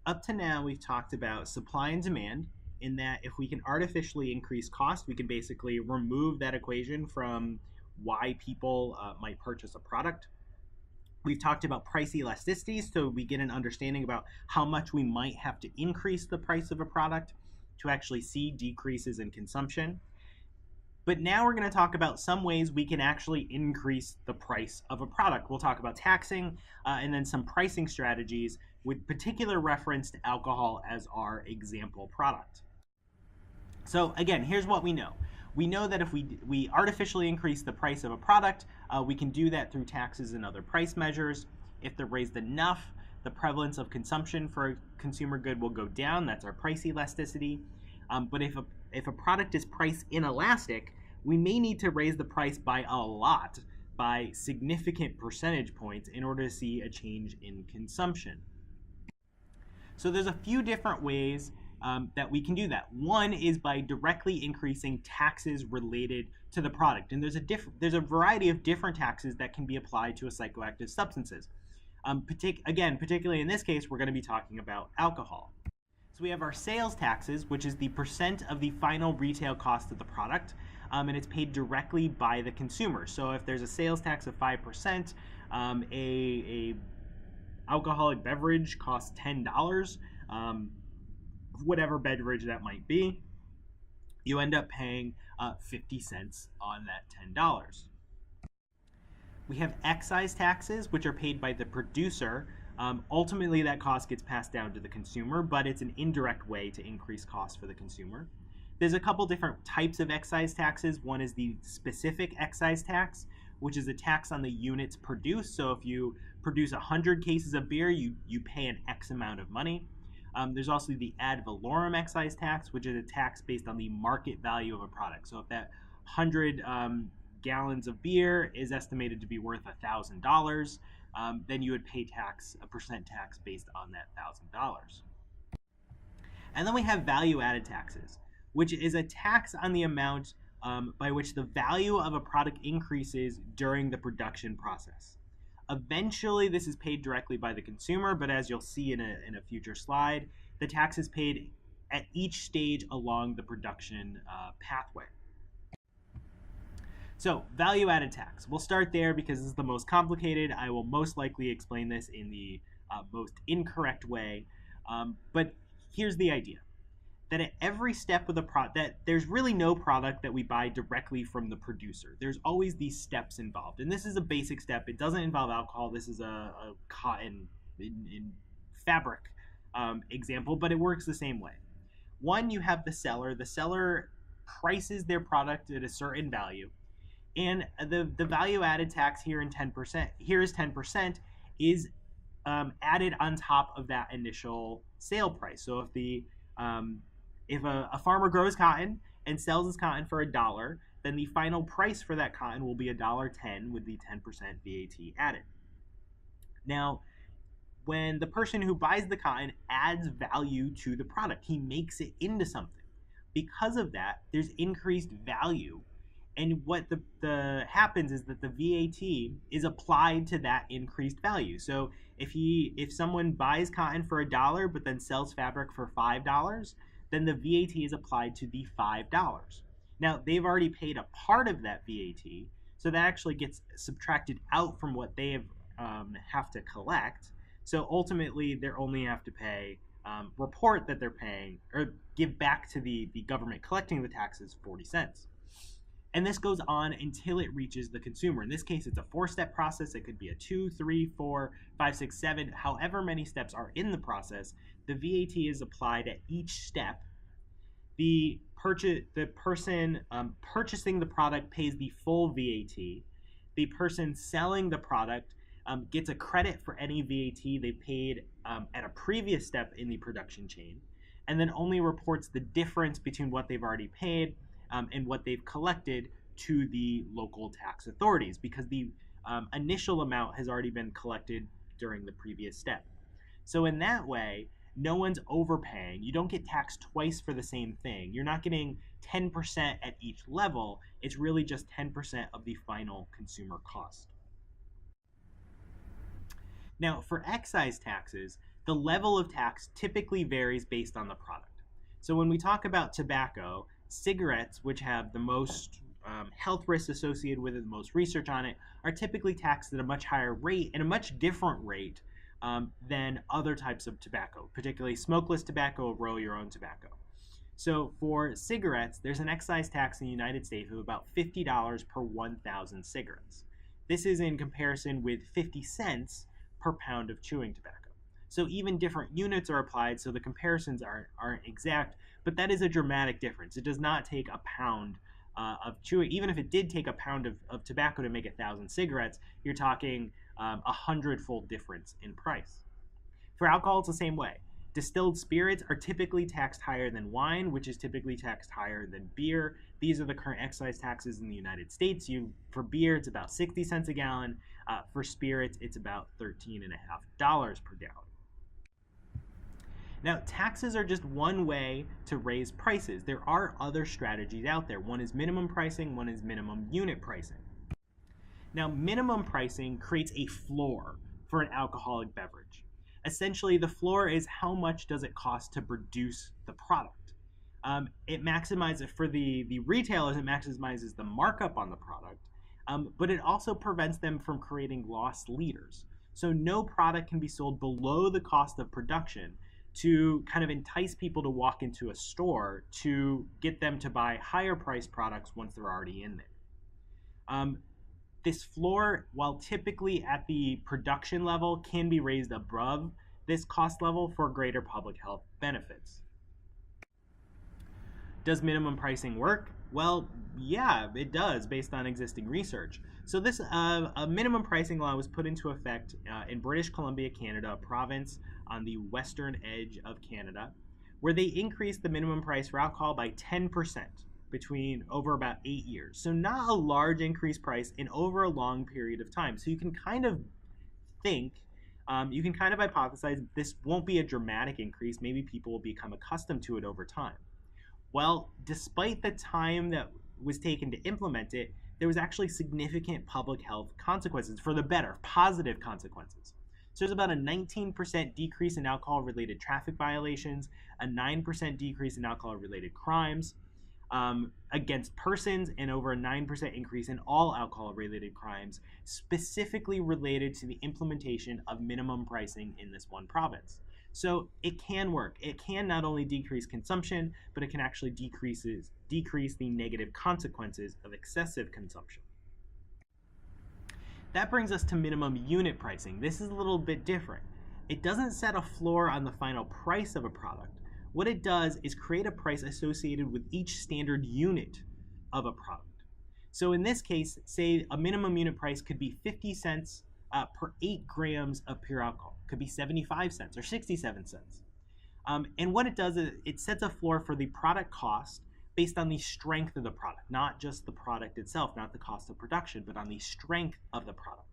Up to now, we've talked about supply and demand, in that if we can artificially increase cost, we can basically remove that equation from why people might purchase a product. We've talked about price elasticity, so we get an understanding about how much we might have to increase the price of a product to actually see decreases in consumption. But now we're going to talk about some ways we can actually increase the price of a product. We'll talk about taxing and then some pricing strategies with particular reference to alcohol as our example product. So again, here's what we know. We know that if we artificially increase the price of a product, we can do that through taxes and other price measures. If they're raised enough, the prevalence of consumption for a consumer good will go down. That's our price elasticity. But if a product is price inelastic, we may need to raise the price by a lot, by significant percentage points, in order to see a change in consumption. So there's a few different ways that we can do that. One is by directly increasing taxes related to the product, and there's a variety of different taxes that can be applied to a psychoactive substances. Particularly in this case, we're going to be talking about alcohol. So we have our sales taxes, which is the percent of the final retail cost of the product, and it's paid directly by the consumer. So if there's a sales tax of 5%, a alcoholic beverage costs $10, whatever beverage that might be, you end up paying 50 cents on that $10. We have excise taxes, which are paid by the producer. Ultimately, that cost gets passed down to the consumer, but it's an indirect way to increase costs for the consumer. There's a couple different types of excise taxes. One is the specific excise tax, which is a tax on the units produced. So if you produce 100 cases of beer, you pay an X amount of money. There's also the ad valorem excise tax, which is a tax based on the market value of a product. So if that 100 gallons of beer is estimated to be worth $1,000, then you would pay a percent tax based on that $1,000. And then we have value-added taxes, which is a tax on the amount by which the value of a product increases during the production process. Eventually, this is paid directly by the consumer, but as you'll see in a future slide, the tax is paid at each stage along the production pathway. So, value-added tax. We'll start there because this is the most complicated. I will most likely explain this in the most incorrect way, but here's the idea. That at every step of the product, that there's really no product that we buy directly from the producer. There's always these steps involved, and this is a basic step. It doesn't involve alcohol. This is a cotton in fabric example, but it works the same way. One, you have the seller. The seller prices their product at a certain value, and the value-added tax here in 10%. Here is 10% is added on top of that initial sale price. So if a farmer grows cotton and sells his cotton for $1, then the final price for that cotton will be $1.10 with the 10% VAT added. Now, when the person who buys the cotton adds value to the product, he makes it into something. Because of that, there's increased value. And what the happens is that the VAT is applied to that increased value. So if someone buys cotton for $1 but then sells fabric for $5, then the VAT is applied to the $5. Now, they've already paid a part of that VAT, so that actually gets subtracted out from what they have to collect. So ultimately, they only have to pay, report that they're paying, or give back to the government collecting the taxes 40 cents. And this goes on until it reaches the consumer. In this case, it's a 4-step process. It could be a 2, 3, 4, 5, 6, 7, however many steps are in the process. The VAT is applied at each step. The person purchasing the product pays the full VAT. The person selling the product gets a credit for any VAT they paid at a previous step in the production chain, and then only reports the difference between what they've already paid and what they've collected to the local tax authorities, because the initial amount has already been collected during the previous step. So in that way, no one's overpaying. You don't get taxed twice for the same thing. You're not getting 10% at each level. It's really just 10% of the final consumer cost. Now, for excise taxes, The level of tax typically varies based on the product. So when we talk about tobacco, cigarettes, which have the most health risks associated with it, the most research on it, are typically taxed at a much higher rate and a much different rate than other types of tobacco, particularly smokeless tobacco or roll your own tobacco. So for cigarettes, there's an excise tax in the United States of about $50 per 1,000 cigarettes. This is in comparison with 50 cents per pound of chewing tobacco. So even different units are applied, so the comparisons aren't exact, but that is a dramatic difference. It does not take a pound of chewing. Even if it did take a pound of tobacco to make 1,000 cigarettes, you're talking 100-fold difference in price. For alcohol, it's the same way. Distilled spirits are typically taxed higher than wine, which is typically taxed higher than beer. These are the current excise taxes in the United States. For beer, it's about 60 cents a gallon. For spirits, it's about $13.50 per gallon. Now, taxes are just one way to raise prices. There are other strategies out there. One is minimum pricing, one is minimum unit pricing. Now, minimum pricing creates a floor for an alcoholic beverage. Essentially, the floor is how much does it cost to produce the product. It maximizes, for the retailers, it maximizes the markup on the product, but it also prevents them from creating loss leaders. So no product can be sold below the cost of production to kind of entice people to walk into a store to get them to buy higher priced products once they're already in there. This floor, while typically at the production level, can be raised above this cost level for greater public health benefits. Does minimum pricing work? Well, yeah, it does based on existing research. So this a minimum pricing law was put into effect in British Columbia, Canada, a province on the western edge of Canada, where they increased the minimum price for alcohol by 10% between over about 8 years. So not a large increased price in over a long period of time. So you can kind of think, you can kind of hypothesize this won't be a dramatic increase. Maybe people will become accustomed to it over time. Well, despite the time that was taken to implement it, there was actually significant public health consequences for the better, positive consequences. So there's about a 19% decrease in alcohol-related traffic violations, a 9% decrease in alcohol-related crimes against persons, and over a 9% increase in all alcohol-related crimes, specifically related to the implementation of minimum pricing in this one province. So it can work. It can not only decrease consumption, but it can actually decrease the negative consequences of excessive consumption. That brings us to minimum unit pricing. This is a little bit different. It doesn't set a floor on the final price of a product. What it does is create a price associated with each standard unit of a product. So in this case, say a minimum unit price could be 50 cents per 8 grams of pure alcohol. Could be 75 cents or 67 cents. And what it does is it sets a floor for the product cost based on the strength of the product, not just the product itself, not the cost of production, but on the strength of the product.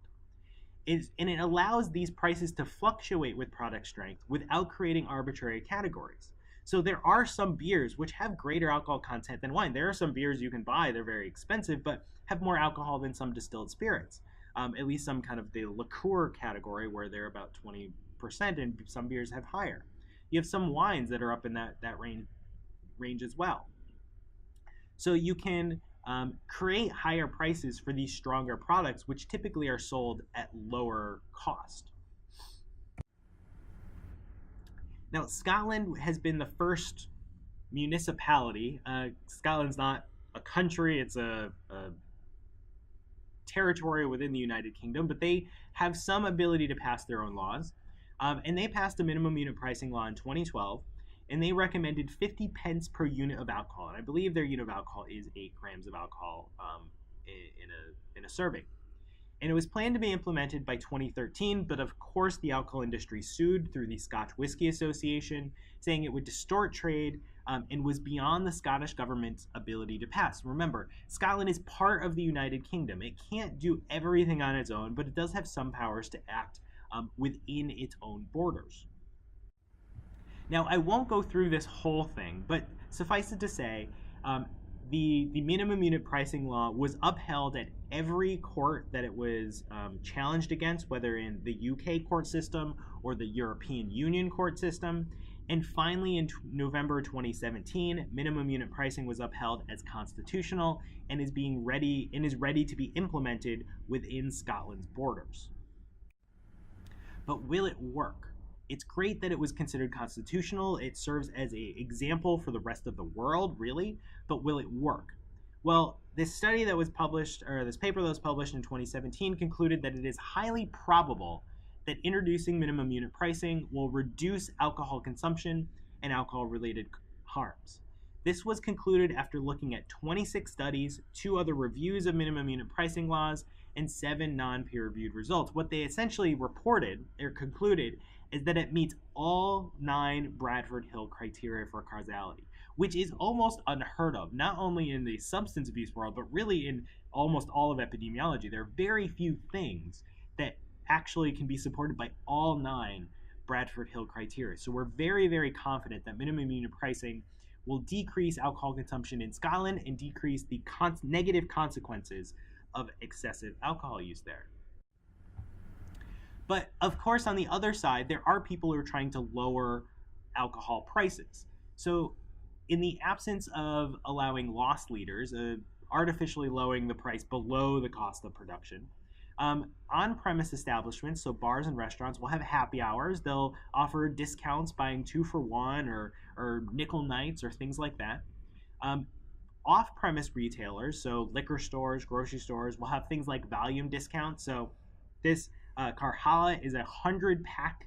And it allows these prices to fluctuate with product strength without creating arbitrary categories. So there are some beers which have greater alcohol content than wine. There are some beers you can buy, they're very expensive, but have more alcohol than some distilled spirits. At least some kind of the liqueur category where they're about 20%, and some beers have higher. You have some wines that are up in that range as well. So you can create higher prices for these stronger products, which typically are sold at lower cost. Now, Scotland has been the first municipality. Scotland's not a country, it's a territory within the United Kingdom, but they have some ability to pass their own laws. And they passed a minimum unit pricing law in 2012, and they recommended 50 pence per unit of alcohol. And I believe their unit of alcohol is 8 grams of alcohol in a serving. And it was planned to be implemented by 2013, but of course the alcohol industry sued through the Scotch Whisky Association, saying it would distort trade and was beyond the Scottish government's ability to pass. Remember, Scotland is part of the United Kingdom. It can't do everything on its own, but it does have some powers to act within its own borders. Now, I won't go through this whole thing, but suffice it to say, the minimum unit pricing law was upheld at every court that it was challenged against, whether in the UK court system or the European Union court system. And finally, in November 2017, minimum unit pricing was upheld as constitutional and is ready to be implemented within Scotland's borders. But will it work? It's great that it was considered constitutional. It serves as an example for the rest of the world, really, but will it work? Well, this study that was published, or this paper that was published in 2017, concluded that it is highly probable that introducing minimum unit pricing will reduce alcohol consumption and alcohol-related harms. This was concluded after looking at 26 studies, 2 other reviews of minimum unit pricing laws, and 7 non-peer-reviewed results. What they essentially reported or concluded is that it meets all 9 Bradford Hill criteria for causality, which is almost unheard of, not only in the substance abuse world, but really in almost all of epidemiology. There are very few things that actually can be supported by all 9 Bradford Hill criteria. So we're very, very confident that minimum unit pricing will decrease alcohol consumption in Scotland and decrease the negative consequences of excessive alcohol use there. But of course, on the other side, there are people who are trying to lower alcohol prices. So in the absence of allowing loss leaders, artificially lowering the price below the cost of production, on-premise establishments, so bars and restaurants, will have happy hours. They'll offer discounts, buying 2 for 1 or nickel nights or things like that. Off-premise retailers, so liquor stores, grocery stores, will have things like volume discounts. So this Karhala is a 100-pack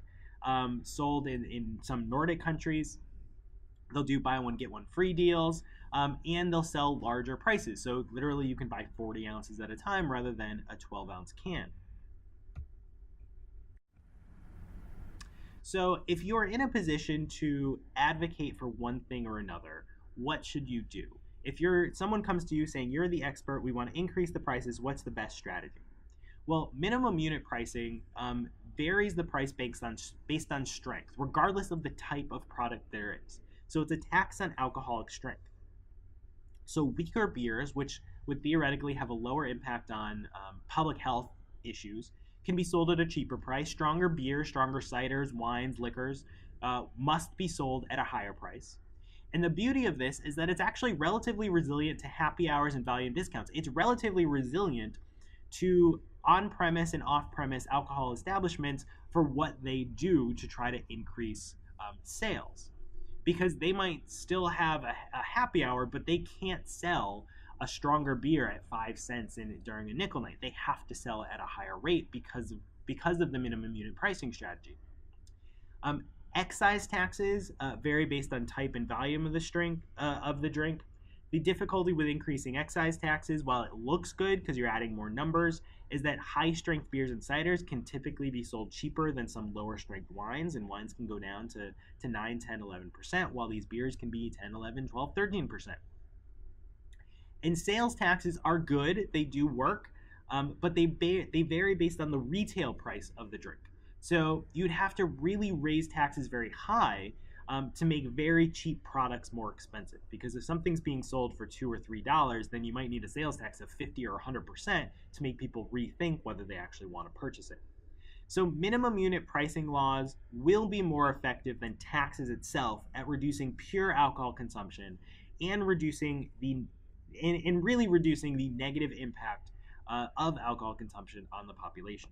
sold in some Nordic countries. They'll do buy one, get one free deals, and they'll sell larger prices. So literally you can buy 40 ounces at a time rather than a 12-ounce can. So if you're in a position to advocate for one thing or another, what should you do? If someone comes to you saying, you're the expert, we want to increase the prices, what's the best strategy? Well, minimum unit pricing varies the price based on strength, regardless of the type of product there is. So it's a tax on alcoholic strength. So weaker beers, which would theoretically have a lower impact on public health issues, can be sold at a cheaper price. Stronger beers, stronger ciders, wines, liquors must be sold at a higher price. And the beauty of this is that it's actually relatively resilient to happy hours and volume discounts. It's relatively resilient to on-premise and off-premise alcohol establishments for what they do to try to increase sales. Because they might still have a happy hour, but they can't sell a stronger beer at 5 cents during a nickel night. They have to sell it at a higher rate because of the minimum unit pricing strategy. Excise taxes vary based on type and volume of the drink. The difficulty with increasing excise taxes, while it looks good because you're adding more numbers, is that high-strength beers and ciders can typically be sold cheaper than some lower-strength wines, and wines can go down to 9, 10, 11%, while these beers can be 10, 11, 12, 13%. And sales taxes are good. They do work, but they vary based on the retail price of the drink. So you'd have to really raise taxes very high to make very cheap products more expensive. Because if something's being sold for $2 or $3, then you might need a sales tax of 50 or 100% to make people rethink whether they actually want to purchase it. So minimum unit pricing laws will be more effective than taxes itself at reducing pure alcohol consumption and really reducing the negative impact of alcohol consumption on the population.